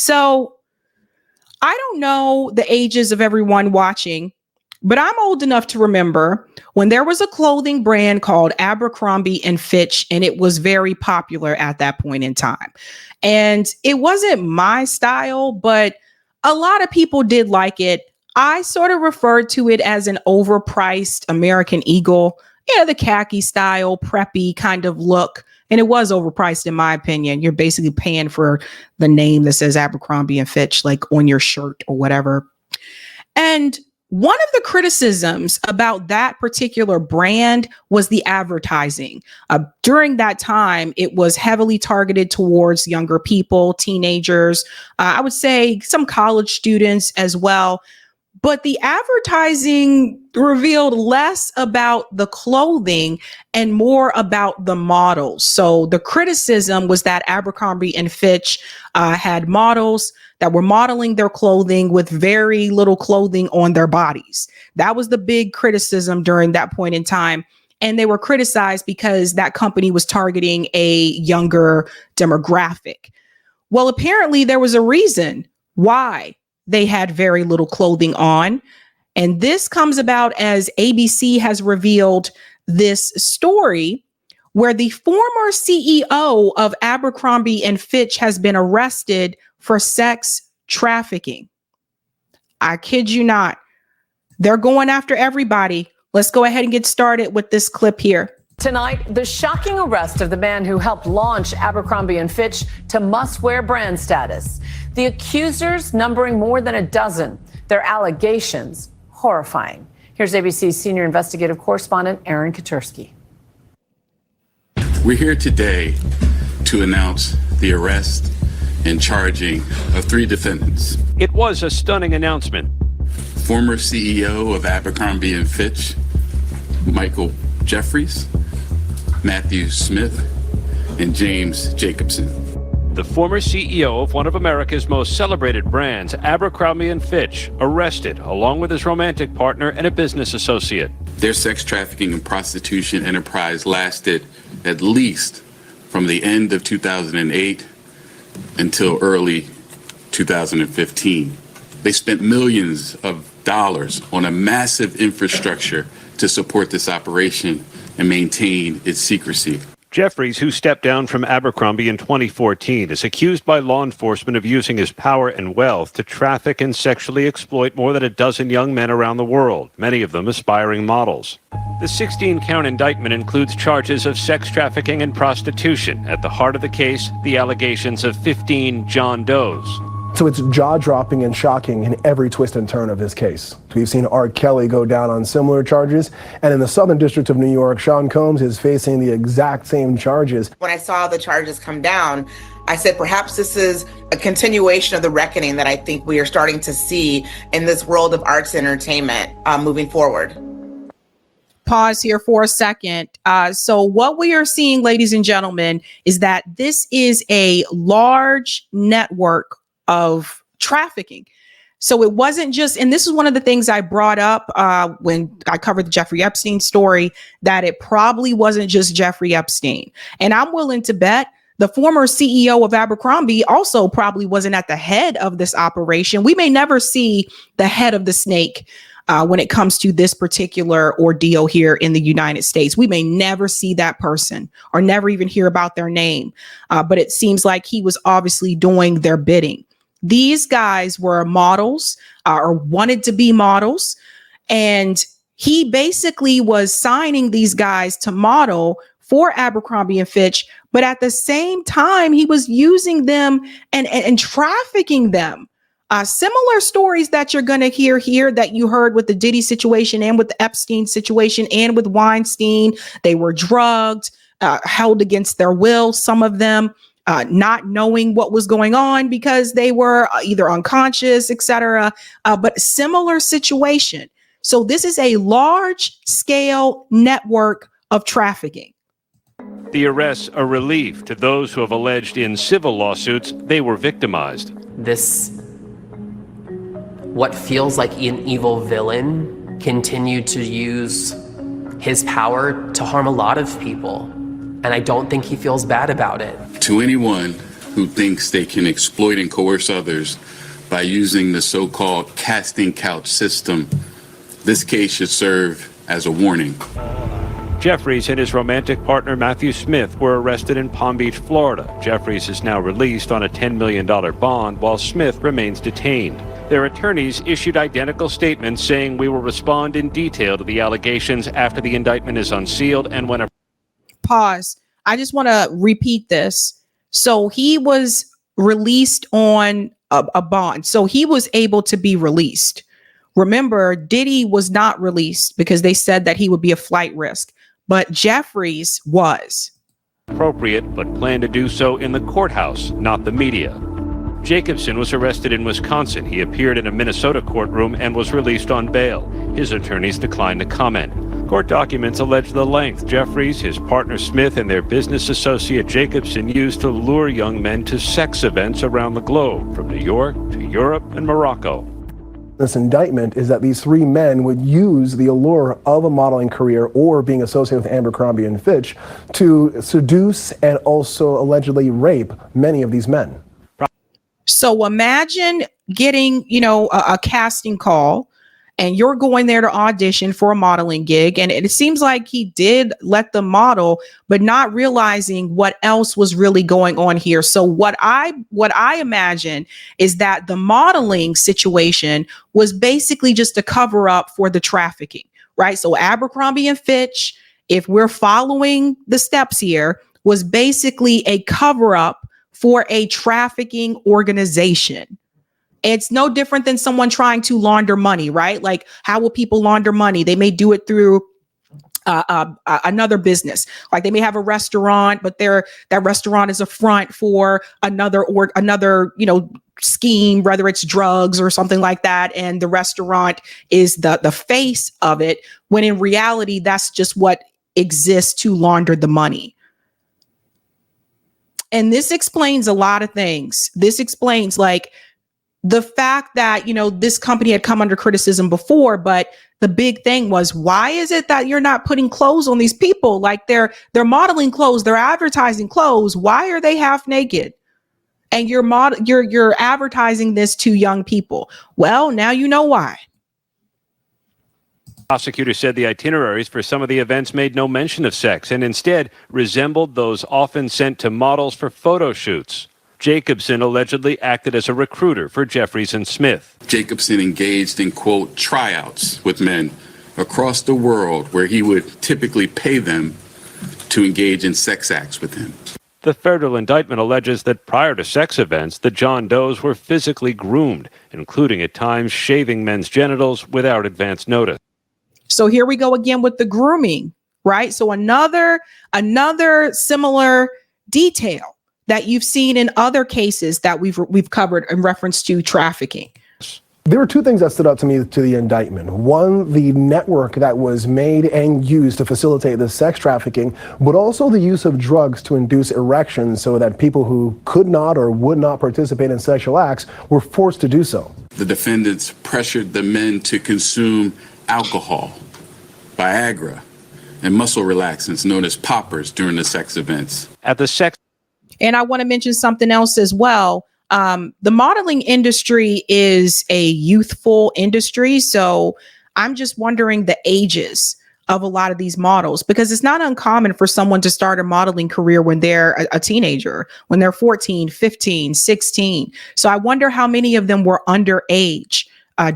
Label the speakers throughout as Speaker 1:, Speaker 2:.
Speaker 1: So I don't know the ages of everyone watching, but I'm old enough to remember when there was a clothing brand called Abercrombie and Fitch, and it was very popular at that point in time. And it wasn't my style, but a lot of people did like it. I sort of referred to it as an overpriced American Eagle, the khaki style, preppy kind of look. And it was overpriced, in my opinion. You're basically paying for the name that says Abercrombie and Fitch, like on your shirt or whatever. And one of the criticisms about that particular brand was the advertising. During that time, it was heavily targeted towards younger people, teenagers, I would say some college students as well. But the advertising revealed less about the clothing and more about the models. So the criticism was that Abercrombie and Fitch had models that were modeling their clothing with very little clothing on their bodies. That was the big criticism during that point in time. And they were criticized because that company was targeting a younger demographic. Well, apparently there was a reason why they had very little clothing on. And this comes about as ABC has revealed this story where the former CEO of Abercrombie and Fitch has been arrested for sex trafficking. I kid you not. They're going after everybody. Let's go ahead and get started with this clip here.
Speaker 2: Tonight, the shocking arrest of the man who helped launch Abercrombie and Fitch to must-wear brand status. The accusers numbering more than a dozen. Their allegations horrifying. Here's ABC's senior investigative correspondent, Aaron Katersky.
Speaker 3: We're here today to announce the arrest and charging of 3 defendants.
Speaker 4: It was a stunning announcement.
Speaker 3: Former CEO of Abercrombie and Fitch, Michael Jeffries, Matthew Smith, and James Jacobson.
Speaker 4: The former CEO of one of America's most celebrated brands, Abercrombie and Fitch, arrested along with his romantic partner and a business associate.
Speaker 3: Their sex trafficking and prostitution enterprise lasted at least from the end of 2008 until early 2015. They spent millions of dollars on a massive infrastructure to support this operation and maintain its secrecy.
Speaker 4: Jeffries, who stepped down from Abercrombie in 2014, is accused by law enforcement of using his power and wealth to traffic and sexually exploit more than a dozen young men around the world, many of them aspiring models. The 16-count indictment includes charges of sex trafficking and prostitution. At the heart of the case, the allegations of 15 John Does.
Speaker 5: So it's jaw-dropping and shocking in every twist and turn of this case. We've seen R. Kelly go down on similar charges, and in the Southern District of New York, Sean Combs is facing the exact same charges.
Speaker 6: When I saw the charges come down, I said perhaps this is a continuation of the reckoning that I think we are starting to see in this world of arts and entertainment moving forward.
Speaker 1: Pause here for a second. So what we are seeing, ladies and gentlemen, is that this is a large network of trafficking. So it wasn't just, and this is one of the things I brought up when I covered the Jeffrey Epstein story, that it probably wasn't just Jeffrey Epstein. And I'm willing to bet the former CEO of Abercrombie also probably wasn't at the head of this operation. We may never see the head of the snake when it comes to this particular ordeal here in the United States. We may never see that person or never even hear about their name. But it seems like he was obviously doing their bidding. These guys were models or wanted to be models. And he basically was signing these guys to model for Abercrombie and Fitch. But at the same time, he was using them and trafficking them. Similar stories that you're going to hear here that you heard with the Diddy situation and with the Epstein situation and with Weinstein. They were drugged, held against their will, some of them. Not knowing what was going on because they were either unconscious, etc. But similar situation. So this is a large scale network of trafficking.
Speaker 4: The arrests are relief to those who have alleged in civil lawsuits they were victimized.
Speaker 7: This, what feels like an evil villain, continued to use his power to harm a lot of people. And I don't think he feels bad about it.
Speaker 3: To anyone who thinks they can exploit and coerce others by using the so-called casting couch system. This case should serve as a warning.
Speaker 4: Jeffries and his romantic partner Matthew Smith were arrested in Palm Beach, Florida. Jeffries is now released on a $10 million bond while Smith remains detained. Their attorneys issued identical statements saying we will respond in detail to the allegations after the indictment is unsealed and when a...
Speaker 1: Pause. I just want to repeat this. So he was released on a bond. So he was able to be released. Remember, Diddy was not released because they said that he would be a flight risk, but Jeffries was.
Speaker 4: Appropriate, but planned to do so in the courthouse, not the media. Jacobson was arrested in Wisconsin. He appeared in a Minnesota courtroom and was released on bail. His attorneys declined to comment. Court documents allege the length Jeffries, his partner Smith, and their business associate Jacobson used to lure young men to sex events around the globe, from New York to Europe and Morocco.
Speaker 5: This indictment is that these three men would use the allure of a modeling career or being associated with Abercrombie and Fitch to seduce and also allegedly rape many of these men.
Speaker 1: So imagine getting, a casting call and you're going there to audition for a modeling gig. And it seems like he did let them model, but not realizing what else was really going on here. So what I imagine is that the modeling situation was basically just a cover up for the trafficking, right? So Abercrombie and Fitch, if we're following the steps here, was basically a cover up for a trafficking organization. It's no different than someone trying to launder money, right? Like, how will people launder money? They may do it through another business. Like they may have a restaurant, but that restaurant is a front for another scheme, whether it's drugs or something like that. And the restaurant is the face of it, when in reality, that's just what exists to launder the money. And this explains a lot of things. This explains like the fact that, this company had come under criticism before, but the big thing was, why is it that you're not putting clothes on these people? Like they're modeling clothes, they're advertising clothes. Why are they half naked? And you're advertising this to young people. Well, now you know why.
Speaker 4: Prosecutors said the itineraries for some of the events made no mention of sex and instead resembled those often sent to models for photo shoots. Jacobson allegedly acted as a recruiter for Jeffries and Smith.
Speaker 3: Jacobson engaged in, quote, tryouts with men across the world where he would typically pay them to engage in sex acts with him.
Speaker 4: The federal indictment alleges that prior to sex events, the John Does were physically groomed, including at times shaving men's genitals without advance notice.
Speaker 1: So here we go again with the grooming, right? So another similar detail that you've seen in other cases that we've covered in reference to trafficking.
Speaker 5: There were two things that stood out to me to the indictment. One, the network that was made and used to facilitate the sex trafficking, but also the use of drugs to induce erections so that people who could not or would not participate in sexual acts were forced to do so.
Speaker 3: The defendants pressured the men to consume alcohol, Viagra, and muscle relaxants known as poppers during the sex events.
Speaker 1: And I want to mention something else as well. The modeling industry is a youthful industry. So I'm just wondering the ages of a lot of these models, because it's not uncommon for someone to start a modeling career when they're a teenager, when they're 14, 15, 16. So I wonder how many of them were underage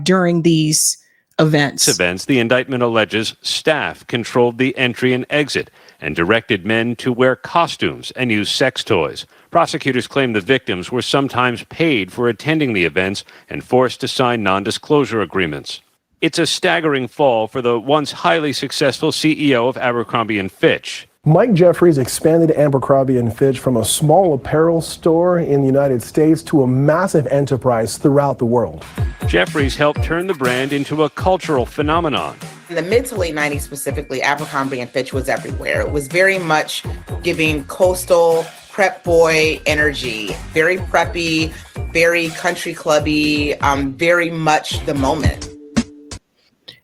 Speaker 1: during these events.
Speaker 4: The indictment alleges staff controlled the entry and exit and directed men to wear costumes and use sex toys. Prosecutors claim the victims were sometimes paid for attending the events and forced to sign non-disclosure agreements. It's a staggering fall for the once highly successful CEO of Abercrombie & Fitch.
Speaker 5: Mike Jeffries expanded Abercrombie & Fitch from a small apparel store in the United States to a massive enterprise throughout the world.
Speaker 4: Jeffries helped turn the brand into a cultural phenomenon.
Speaker 6: In the mid to late 90s specifically, Abercrombie & Fitch was everywhere. It was very much giving coastal prep boy energy, very preppy, very country clubby, very much the moment.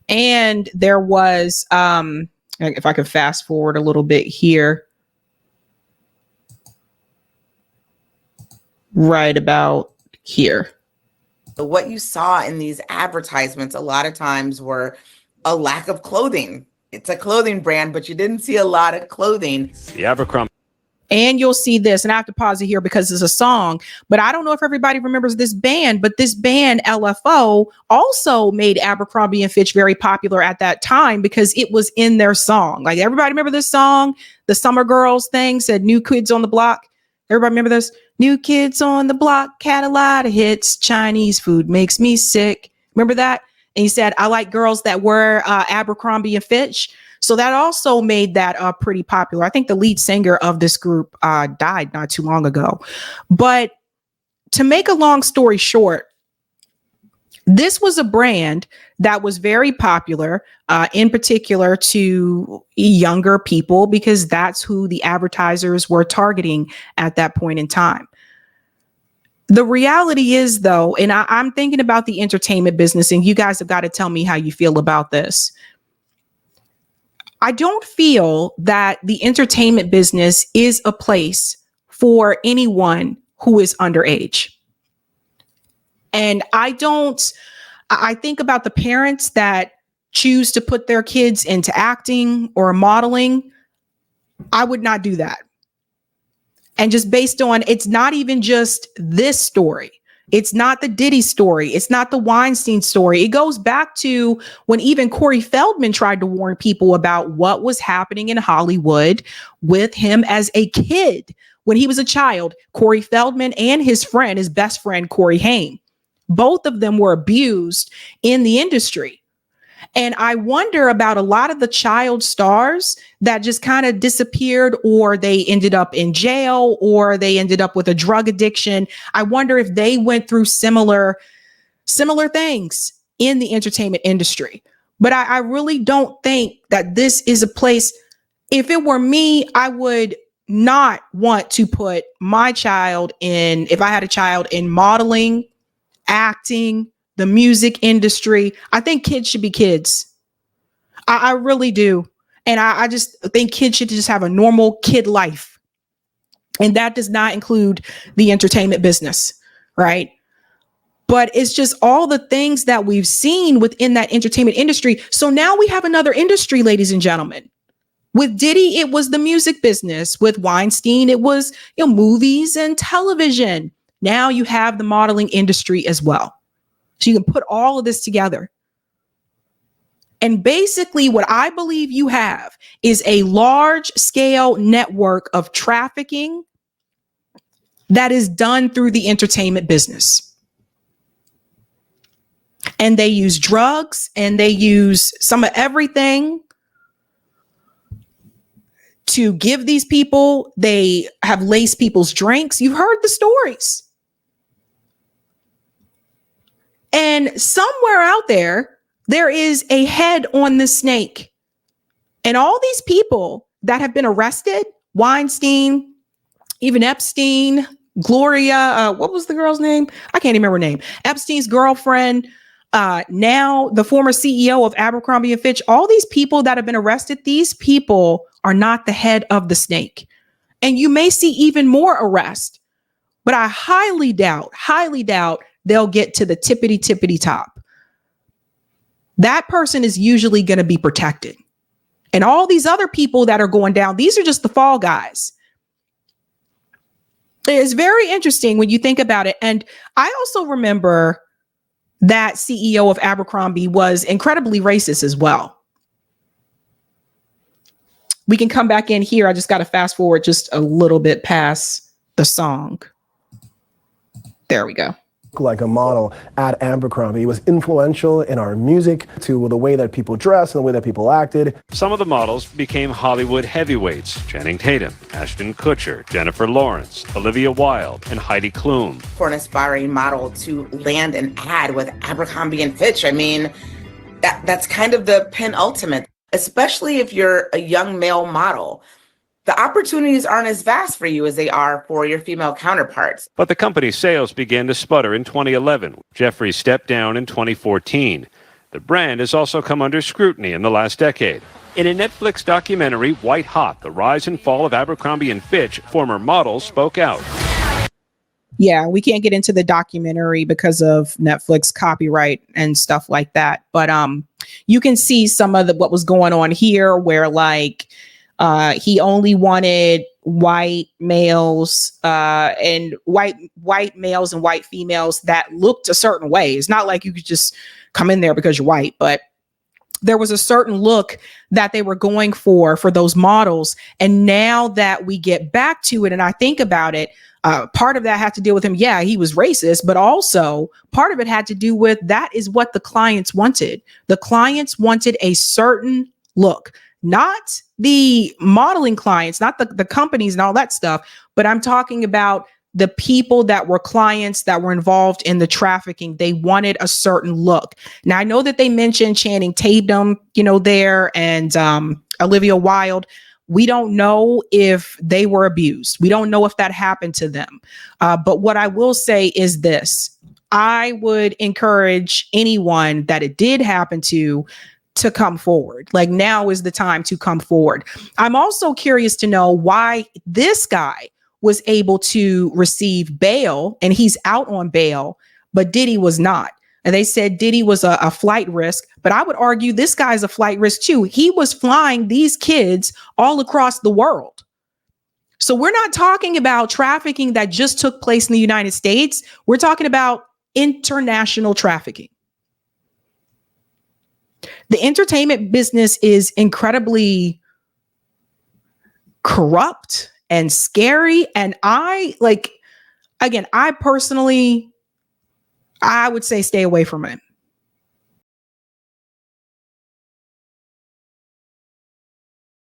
Speaker 1: And there was, if I could fast forward a little bit here. right about here.
Speaker 6: What you saw in these advertisements a lot of times were a lack of clothing. It's a clothing brand, but you didn't see a lot of clothing.
Speaker 4: The Abercrombie.
Speaker 1: And you'll see this, and I have to pause it here because it's a song, but I don't know if everybody remembers this band, but this band, LFO, also made Abercrombie and Fitch very popular at that time because it was in their song. Like, everybody remember this song? The Summer Girls thing said New Kids on the Block. Everybody remember this? New Kids on the Block had a lot of hits. Chinese food makes me sick. Remember that? And he said, I like girls that wear Abercrombie and Fitch. So that also made that pretty popular. I think the lead singer of this group died not too long ago. But to make a long story short, this was a brand that was very popular, in particular to younger people, because that's who the advertisers were targeting at that point in time. The reality is, though, and I'm thinking about the entertainment business, and you guys have got to tell me how you feel about this. I don't feel that the entertainment business is a place for anyone who is underage. And I think about the parents that choose to put their kids into acting or modeling. I would not do that. And just based on, it's not even just this story. It's not the Diddy story. It's not the Weinstein story. It goes back to when even Corey Feldman tried to warn people about what was happening in Hollywood with him as a kid. When he was a child, Corey Feldman and his friend, his best friend, Corey Haim, both of them were abused in the industry. And I wonder about a lot of the child stars that just kind of disappeared, or they ended up in jail, or they ended up with a drug addiction. I wonder if they went through similar things in the entertainment industry. But I really don't think that this is a place. If it were me, I would not want to put my child in, if I had a child, in modeling, acting, the music industry. I think kids should be kids. I really do. And I just think kids should just have a normal kid life. And that does not include the entertainment business, right? But it's just all the things that we've seen within that entertainment industry. So now we have another industry, ladies and gentlemen. With Diddy, it was the music business. With Weinstein, it was, movies and television. Now you have the modeling industry as well. So you can put all of this together. And basically what I believe you have is a large scale network of trafficking that is done through the entertainment business. And they use drugs and they use some of everything to give these people. They have laced people's drinks. You've heard the stories. And somewhere out there is a head on the snake. And all these people that have been arrested, Weinstein, even Epstein, Gloria, what was the girl's name? I can't even remember her name. Epstein's girlfriend, now the former CEO of Abercrombie and Fitch, all these people that have been arrested, these people are not the head of the snake. And you may see even more arrests, but I highly doubt they'll get to the tippity top. That person is usually going to be protected. And all these other people that are going down, these are just the fall guys. It's very interesting when you think about it. And I also remember that CEO of Abercrombie was incredibly racist as well. We can come back in here. I just got to fast forward just a little bit past the song. There we go.
Speaker 5: Like a model at Abercrombie. He was influential in our music, to the way that people dressed and the way that people acted.
Speaker 4: Some of the models became Hollywood heavyweights: Channing Tatum, Ashton Kutcher, Jennifer Lawrence, Olivia Wilde, and Heidi Klum.
Speaker 6: For an aspiring model to land an ad with Abercrombie and Fitch, I mean, that's kind of the penultimate, especially if you're a young male model. The opportunities aren't as vast for you as they are for your female counterparts.
Speaker 4: But the company's sales began to sputter in 2011. Jeffrey stepped down in 2014. The brand has also come under scrutiny in the last decade. In a Netflix documentary, White Hot: The Rise and Fall of Abercrombie & Fitch, former models spoke out.
Speaker 1: Yeah, we can't get into the documentary because of Netflix copyright and stuff like that. But you can see some of what was going on here, where like he only wanted white males and white males and white females that looked a certain way. It's not like you could just come in there because you're white, but there was a certain look that they were going for those models. And now that we get back to it and I think about it, part of that had to deal with him. Yeah, he was racist, but also part of it had to do with that is what the clients wanted. The clients wanted a certain look, not the modeling clients, not the companies and all that stuff, but I'm talking about the people that were clients that were involved in the trafficking. They wanted a certain look. Now, I know that they mentioned Channing Tatum, there, and Olivia Wilde. We don't know if they were abused. We don't know if that happened to them. But what I will say is this. I would encourage anyone that it did happen to come forward. Like, now is the time to come forward. I'm also curious to know why this guy was able to receive bail and he's out on bail, but Diddy was not. And they said Diddy was a flight risk, but I would argue this guy's a flight risk too. He was flying these kids all across the world. So we're not talking about trafficking that just took place in the United States. We're talking about international trafficking. The entertainment business is incredibly corrupt and scary. And I personally, I would say stay away from it.